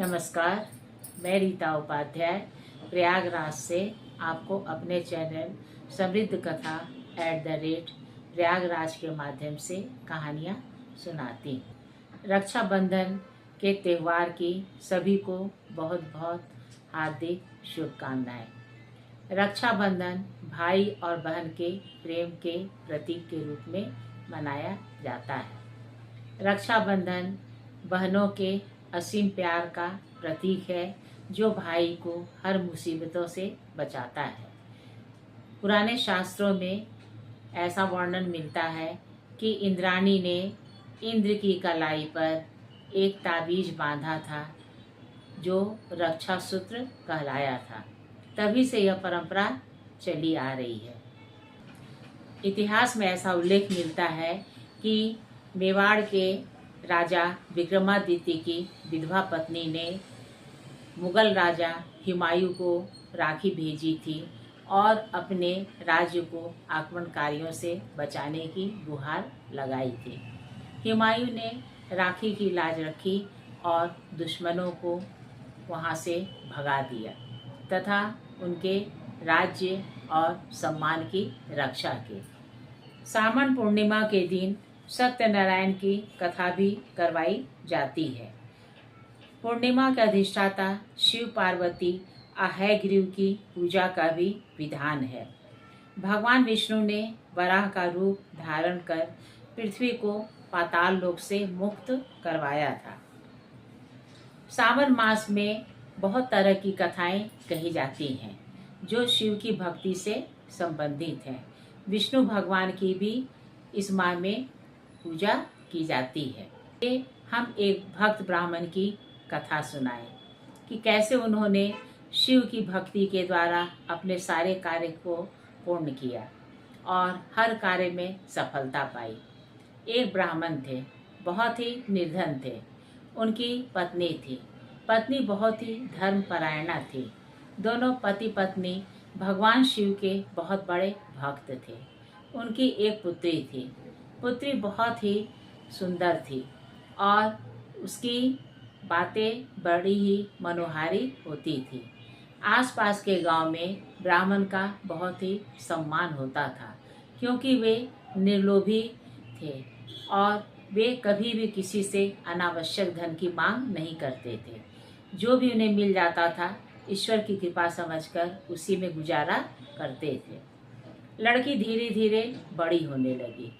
नमस्कार, मैं रीता उपाध्याय प्रयागराज से आपको अपने चैनल समृद्ध कथा @प्रयागराज के माध्यम से कहानियाँ सुनाती। रक्षाबंधन के त्यौहार की सभी को बहुत बहुत हार्दिक शुभकामनाएं। रक्षाबंधन भाई और बहन के प्रेम के प्रतीक के रूप में मनाया जाता है। रक्षाबंधन बहनों के असीम प्यार का प्रतीक है जो भाई को हर मुसीबतों से बचाता है। पुराने शास्त्रों में ऐसा वर्णन मिलता है कि इंद्राणी ने इंद्र की कलाई पर एक ताबीज बांधा था जो रक्षा सूत्र कहलाया था। तभी से यह परंपरा चली आ रही है। इतिहास में ऐसा उल्लेख मिलता है कि मेवाड़ के राजा विक्रमादित्य की विधवा पत्नी ने मुगल राजा हुमायूं को राखी भेजी थी और अपने राज्य को आक्रमणकारियों से बचाने की गुहार लगाई थी। हुमायूं ने राखी की लाज रखी और दुश्मनों को वहां से भगा दिया तथा उनके राज्य और सम्मान की रक्षा की। सावन पूर्णिमा के दिन सत्यनारायण की कथा भी करवाई जाती है। पूर्णिमा के अधिष्ठाता शिव पार्वती हयग्रीव की पूजा का भी विधान है। भगवान विष्णु ने वराह का रूप धारण कर पृथ्वी को पाताल लोक से मुक्त करवाया था। सावन मास में बहुत तरह की कथाएं कही जाती हैं जो शिव की भक्ति से संबंधित हैं। विष्णु भगवान की भी इस माह में पूजा की जाती है। हम एक भक्त ब्राह्मण की कथा सुनाएं कि कैसे उन्होंने शिव की भक्ति के द्वारा अपने सारे कार्य को पूर्ण किया और हर कार्य में सफलता पाई। एक ब्राह्मण थे, बहुत ही निर्धन थे। उनकी पत्नी थी। पत्नी बहुत ही धर्मपरायणा थी। दोनों पति पत्नी भगवान शिव के बहुत बड़े भक्त थे। उनकी एक पुत्री थी। पुत्री बहुत ही सुंदर थी और उसकी बातें बड़ी ही मनोहारी होती थी। आसपास के गांव में ब्राह्मण का बहुत ही सम्मान होता था क्योंकि वे निर्लोभी थे और वे कभी भी किसी से अनावश्यक धन की मांग नहीं करते थे। जो भी उन्हें मिल जाता था ईश्वर की कृपा समझकर उसी में गुजारा करते थे। लड़की धीरे धीरे बड़ी होने लगी।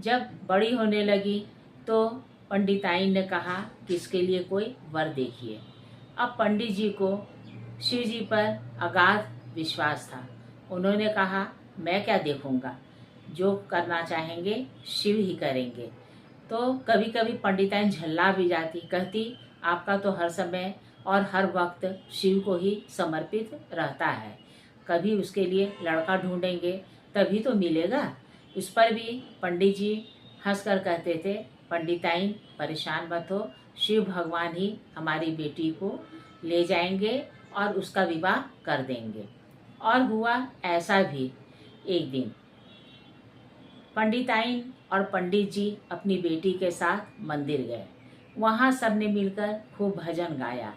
जब बड़ी होने लगी तो पंडिताइन ने कहा कि इसके लिए कोई वर देखिए। अब पंडित जी को शिव जी पर अगाध विश्वास था। उन्होंने कहा मैं क्या देखूंगा, जो करना चाहेंगे शिव ही करेंगे। तो कभी कभी पंडिताइन झल्ला भी जाती, कहती आपका तो हर समय और हर वक्त शिव को ही समर्पित रहता है, कभी उसके लिए लड़का ढूंढेंगे तभी तो मिलेगा। इस पर भी पंडित जी हंसकर कहते थे पंडिताइन परेशान मत हो, शिव भगवान ही हमारी बेटी को ले जाएंगे और उसका विवाह कर देंगे। और हुआ ऐसा भी। एक दिन पंडिताइन और पंडित जी अपनी बेटी के साथ मंदिर गए। वहाँ सबने मिलकर खूब भजन गाया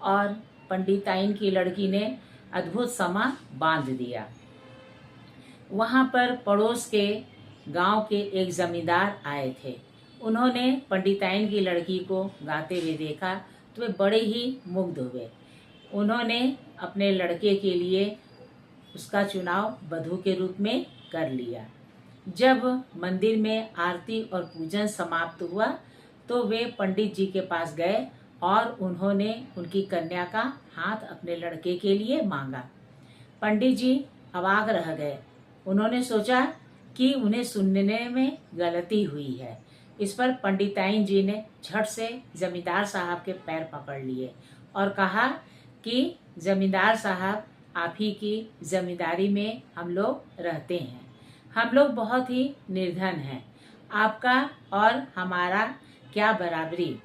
और पंडिताइन की लड़की ने अद्भुत समा बांध दिया। वहाँ पर पड़ोस के गांव के एक जमींदार आए थे। उन्होंने पंडिताइन की लड़की को गाते हुए देखा तो वे बड़े ही मुग्ध हुए। उन्होंने अपने लड़के के लिए उसका चुनाव वधू के रूप में कर लिया। जब मंदिर में आरती और पूजन समाप्त हुआ तो वे पंडित जी के पास गए और उन्होंने उनकी कन्या का हाथ अपने लड़के के लिए मांगा। पंडित जी अवाक रह गए। उन्होंने सोचा कि उन्हें सुनने में गलती हुई है। इस पर पंडिताइन जी ने झट से जमींदार साहब के पैर पकड़ लिए और कहा कि जमींदार साहब आप ही की जमींदारी में हम लोग रहते हैं। हम लोग बहुत ही निर्धन हैं। आपका और हमारा क्या बराबरी,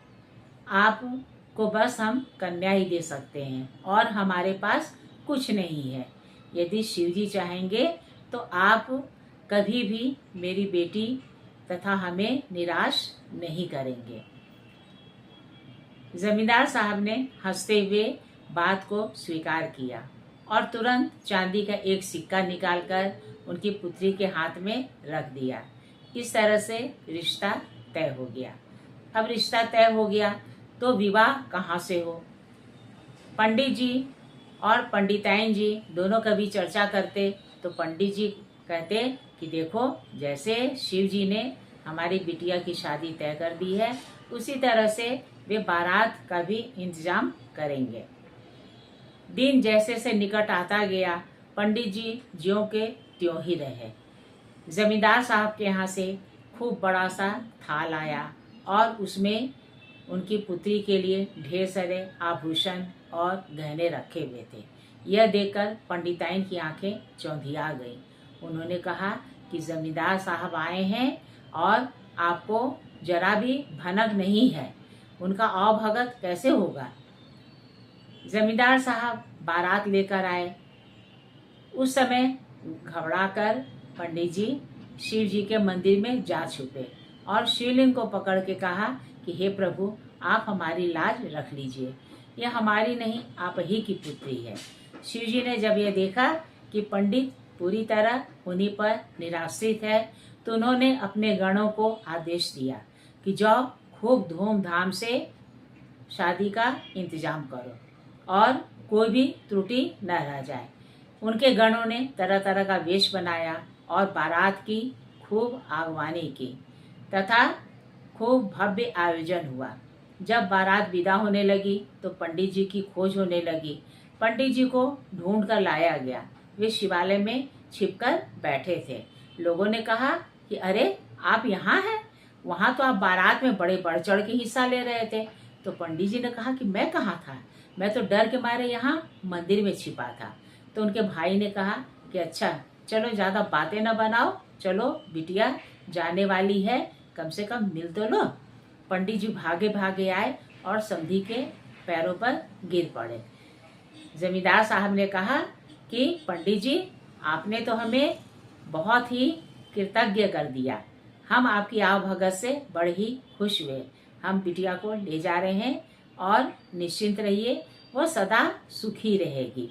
आपको बस हम कन्या ही दे सकते हैं और हमारे पास कुछ नहीं है। यदि शिव जी चाहेंगे तो आप कभी भी मेरी बेटी तथा हमें निराश नहीं करेंगे। जमींदार साहब ने हंसते हुए बात को स्वीकार किया और तुरंत चांदी का एक सिक्का निकालकर उनकी पुत्री के हाथ में रख दिया। इस तरह से रिश्ता तय हो गया। अब रिश्ता तय हो गया तो विवाह कहाँ से हो? पंडित जी और पंडिताइन जी दोनों कभी चर्चा करते तो पंडित जी कहते कि देखो, जैसे शिव जी ने हमारी बिटिया की शादी तय कर दी है, उसी तरह से वे बारात का भी इंतजाम करेंगे। दिन जैसे से निकट आता गया, पंडित जी ज्यों के त्यों ही रहे। जमींदार साहब के यहाँ से खूब बड़ा सा थाल आया और उसमें उनकी पुत्री के लिए ढेर सारे आभूषण और गहने रखे हुए थे। यह देखकर पंडिताइन की आंखें चौंधिया गईं। उन्होंने कहा कि जमींदार साहब आए हैं और आपको जरा भी भनक नहीं है, उनका अवभगत कैसे होगा? जमींदार साहब बारात लेकर आए। उस समय घबराकर पंडित जी शिव जी के मंदिर में जा छुपे और शिवलिंग को पकड़ के कहा कि हे प्रभु, आप हमारी लाज रख लीजिए, यह हमारी नहीं आप ही की पुत्री है। शिव जी ने जब यह देखा कि पंडित पूरी तरह उन्हीं पर निराश्रित है तो उन्होंने अपने गणों को आदेश दिया कि जाओ, खूब धूमधाम से शादी का इंतजाम करो और कोई भी त्रुटि न रह जाए। उनके गणों ने तरह तरह का वेश बनाया और बारात की खूब आगवानी की तथा खूब भव्य आयोजन हुआ। जब बारात विदा होने लगी तो पंडित जी की खोज होने लगी। पंडित जी को ढूंढ कर लाया गया। वे शिवालय में छिपकर बैठे थे। लोगों ने कहा कि अरे, आप यहाँ हैं? वहाँ तो आप बारात में बड़े बढ़ चढ़ के हिस्सा ले रहे थे। तो पंडित जी ने कहा कि मैं कहाँ था, मैं तो डर के मारे यहाँ मंदिर में छिपा था। तो उनके भाई ने कहा कि अच्छा चलो, ज्यादा बातें न बनाओ, चलो बिटिया जाने वाली है, कम से कम मिल तो लो। पंडित जी भागे भागे आए और समधी के पैरों पर गिर पड़े। जमींदार साहब ने कहा कि पंडित जी, आपने तो हमें बहुत ही कृतज्ञ कर दिया, हम आपकी आवभगत से बड़े ही खुश हुए। हम बिटिया को ले जा रहे हैं और निश्चिंत रहिए, वो सदा सुखी रहेगी।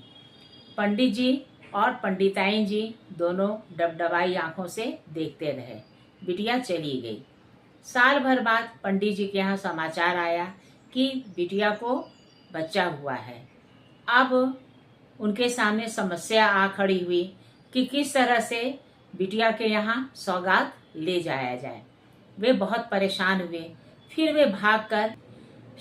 पंडित जी और पंडिताइन जी दोनों डबडबाई आंखों से देखते रहे। बिटिया चली गई। साल भर बाद पंडित जी के यहाँ समाचार आया कि बिटिया को बच्चा हुआ है। अब उनके सामने समस्या आ खड़ी हुई कि किस तरह से बिटिया के यहाँ सौगात ले जाया जाए। वे बहुत परेशान हुए। फिर वे भागकर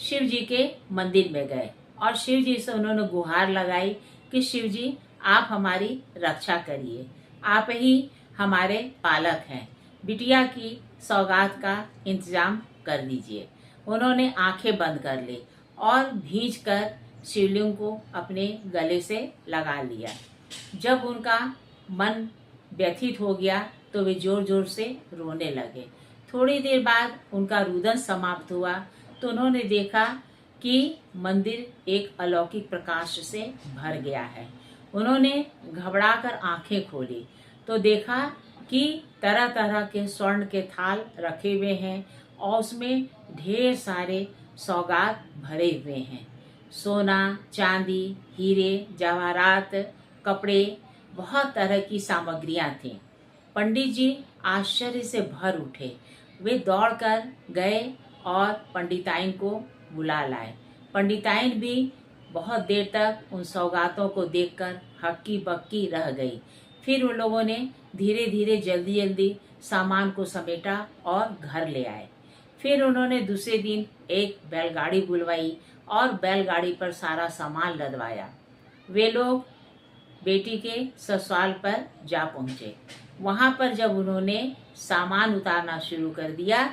शिव जी के मंदिर में गए और शिव जी से उन्होंने गुहार लगाई कि शिव जी, आप हमारी रक्षा करिए, आप ही हमारे पालक हैं, बिटिया की सौगात का इंतजाम कर दीजिए। उन्होंने आंखें बंद कर ली और भींचकर शिवलिंग को अपने गले से लगा लिया। जब उनका मन व्यथित हो गया तो वे जोर जोर से रोने लगे। थोड़ी देर बाद उनका रुदन समाप्त हुआ तो उन्होंने देखा कि मंदिर एक अलौकिक प्रकाश से भर गया है। उन्होंने घबराकर आंखें खोली तो देखा कि तरह तरह के स्वर्ण के थाल रखे हुए हैं और उसमें ढेर सारे सौगात भरे हुए हैं। सोना, चांदी, हीरे, जवाहरात, कपड़े, बहुत तरह की सामग्रियां थीं। पंडित जी आश्चर्य से भर उठे। वे दौड़कर गए और पंडिताइन को बुला लाए। पंडिताइन भी बहुत देर तक उन सौगातों को देखकर हक्की बक्की रह गई। फिर उन लोगों ने धीरे धीरे जल्दी जल्दी सामान को समेटा और घर ले आए। फिर उन्होंने दूसरे दिन एक बैलगाड़ी बुलवाई और बैलगाड़ी पर सारा सामान लदवाया। वे लोग बेटी के ससुराल पर जा पहुंचे। वहां पर जब उन्होंने सामान उतारना शुरू कर दिया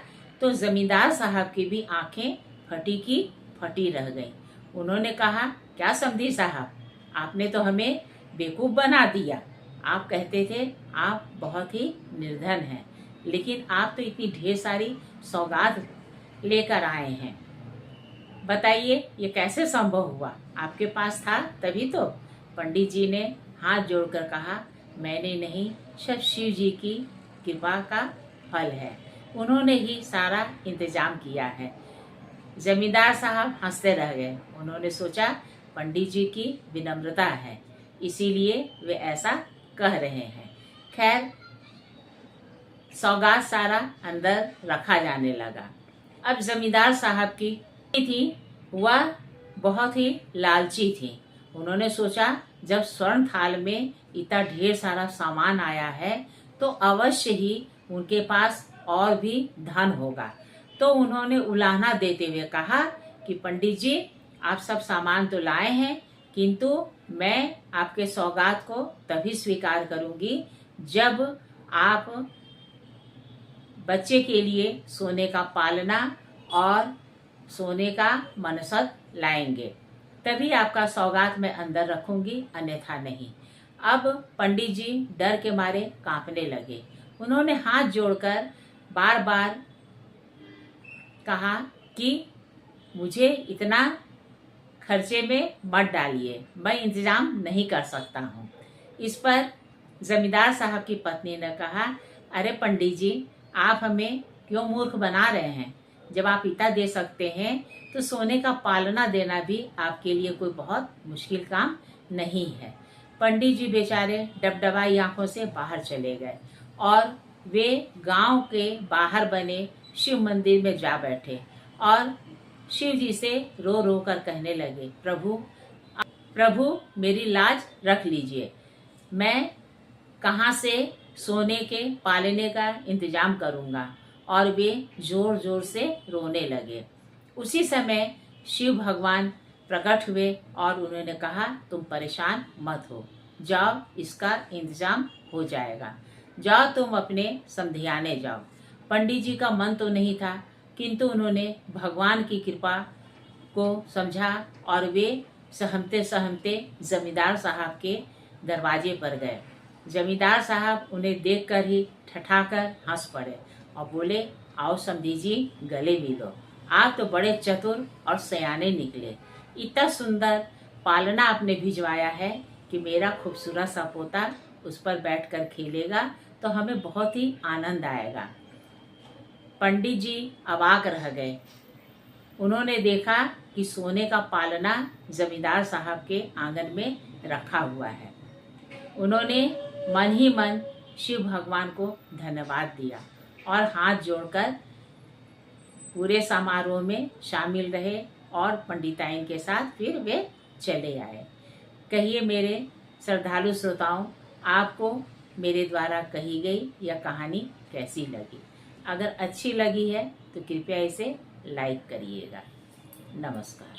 तो जमींदार साहब की भी आंखें फटी की फटी रह गईं। उन्होंने कहा, क्या समधी साहब, आपने तो हमें बेवकूफ बना दिया। आप कहते थे आप बहुत ही निर्धन हैं, लेकिन आप तो इतनी ढेर सारी सौगात लेकर आए हैं। बताइए ये कैसे संभव हुआ? आपके पास था तभी तो। पंडित जी ने हाथ जोड़कर कहा, मैंने नहीं, सब शिव जी की कृपा का फल है। उन्होंने ही सारा इंतजाम किया है। जमींदार साहब हंसते रह गए। उन्होंने सोचा पंडित जी की विनम्रता है, इसीलिए वे ऐसा कह रहे हैं। खैर, सौगात सारा अंदर रखा जाने लगा। अब जमींदार साहब की थी, वह बहुत ही लालची थी। उन्होंने सोचा जब स्वर्ण थाल में इतना ढेर सारा सामान आया है तो अवश्य ही उनके पास और भी धन होगा। तो उन्होंने उलाहना देते हुए कहा कि पंडित जी, आप सब सामान तो लाए हैं, किंतु मैं आपके सौगात को तभी स्वीकार करूंगी जब आप बच्चे के लिए सोने का पालना और सोने का मनसद लाएंगे, तभी आपका सौगात मैं अंदर रखूंगी, अन्यथा नहीं। अब पंडित जी डर के मारे कांपने लगे। उन्होंने हाथ जोड़कर बार बार कहा कि मुझे इतना खर्चे में मत डालिए, मैं इंतजाम नहीं कर सकता हूँ। इस पर जमींदार साहब की पत्नी ने कहा, अरे पंडित जी, आप हमें क्यों मूर्ख बना रहे हैं? जब आप इतना दे सकते हैं तो सोने का पालना देना भी आपके लिए कोई बहुत मुश्किल काम नहीं है। पंडित जी बेचारे डबडबाई आंखों से बाहर चले गए और वे गांव के बाहर बने शिव मंदिर में जा बैठे और शिव जी से रो रो कर कहने लगे, प्रभु मेरी लाज रख लीजिए, मैं कहाँ से सोने के पालने का इंतजाम करूँगा। और वे जोर जोर से रोने लगे। उसी समय शिव भगवान प्रकट हुए और उन्होंने कहा, तुम परेशान मत हो, जाओ, इसका इंतजाम हो जाएगा, जाओ तुम अपने समधियाने जाओ। पंडित जी का मन तो नहीं था, किंतु उन्होंने भगवान की कृपा को समझा और वे सहमते सहमते जमींदार साहब के दरवाजे पर गए। जमींदार साहब उन्हें देखकर ही ठठाकर हंस पड़े और बोले, आओ समधी जी, गले मिलो, आप तो बड़े चतुर और सयाने निकले। इतना सुंदर पालना आपने भिजवाया है कि मेरा खूबसूरत सा पोता उस पर बैठकर खेलेगा तो हमें बहुत ही आनंद आएगा। पंडित जी अवाक रह गए। उन्होंने देखा कि सोने का पालना जमींदार साहब के आंगन में रखा हुआ है। उन्होंने मन ही मन शिव भगवान को धन्यवाद दिया और हाथ जोड़कर पूरे समारोह में शामिल रहे और पंडिताइन के साथ फिर वे चले आए। कहिए मेरे श्रद्धालु श्रोताओं, आपको मेरे द्वारा कही गई यह कहानी कैसी लगी? अगर अच्छी लगी है तो कृपया इसे लाइक करिएगा। नमस्कार।